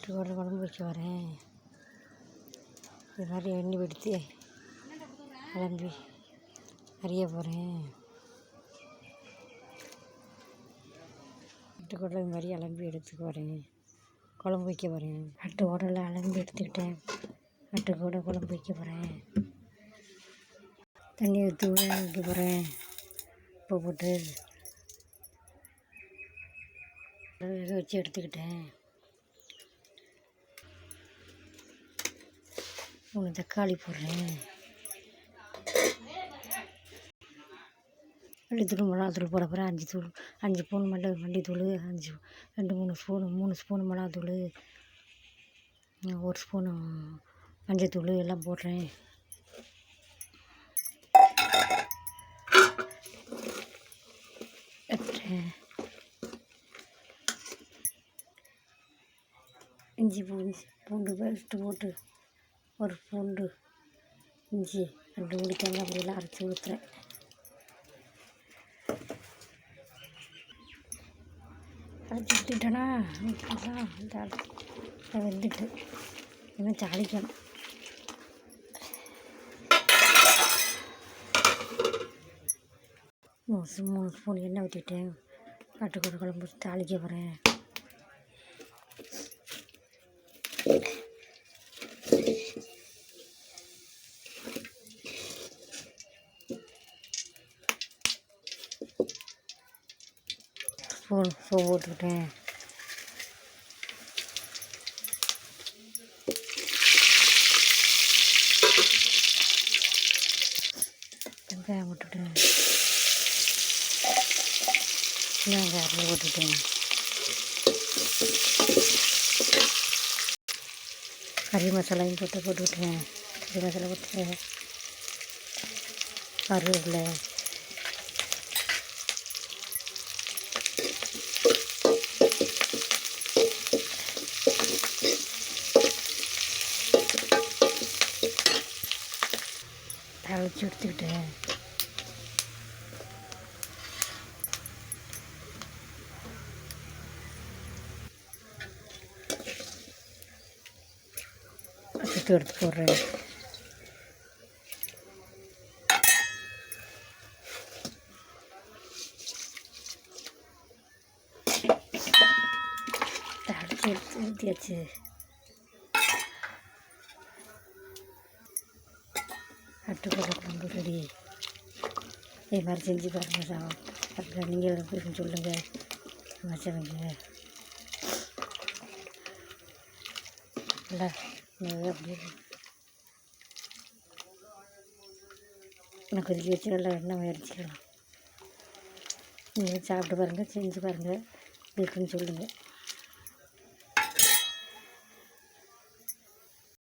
நாட்டுக்கோட்டை குழம்பு வைக்க வரேன். இது மாதிரி எண்ணெய் எடுத்து கிளம்பி அறிய போகிறேன். நாட்டுக்கோட்டை இது மாதிரி அலம்பி எடுத்துக்க வரேன். குழம்பு வைக்க போகிறேன். நாட்டுக்கோட்டையில் அலம்பி எடுத்துக்கிட்டேன். நாட்டுக்கோட்டை குழம்பு வைக்க போகிறேன். தண்ணி ஊற்றி வைக்க போகிறேன். உப்பு போட்டு வேக வச்சு எடுத்துக்கிட்டேன். 3 தக்காளி போடுறேன். மல்லித்தூள் மிளகாத்தூள் போட போகிறேன். 5 ஸ்பூன் மல்லித்தூள், 3 ஸ்பூன் மிளகாத்தூள், 1 ஸ்பூனு மஞ்சத்தூள் எல்லாம் போடுறேன். இஞ்சி பூண்டு பேஸ்ட்டு போட்டு 1 பூண்டு இஞ்சி 2 மூடி தேங்காய் அப்படியெல்லாம் அரைச்சி ஊற்றுறேன். அரைச்சி ஊற்றிட்டேன்னா வெந்துட்டு இன்னும் தாளிக்கணும். மூணு ஸ்பூன் எண்ணெய் ஊற்றிட்டேன். நாட்டுக்கோட்டை குழம்பு தாளிக்க போகிறேன். ஸ்பூன் சோப்பு போட்டுக்கிட்டேன். வெங்காயம் போட்டுட்டேன். வெங்காயம் போட்டுட்டேன். கறி மசாலாவும் போட்டுவிட்டேன். கறி மசாலா போட்டுட்டேன். கருவேப்பிலை, தாளிச்சு எடுத்துக்கிட்டேன். எடுத்து போடுறேன். தாளிச்சு எடுத்து ஊற்றியாச்சு. நாட்டுக்கோட்டை குழம்பு ரெடி. இதே மாதிரி செஞ்சு பாருங்கள். நீங்கள் எப்படி சொல்லுங்கள். மச்சவங்க நல்லா அப்படியே எனக்கு கொதிக்க வச்சு நல்லா எண்ணெய் வச்சுக்கலாம். நீங்கள் சாப்பிட்டு பாருங்கள், செஞ்சு பாருங்கள், இருக்குன்னு சொல்லுங்கள்.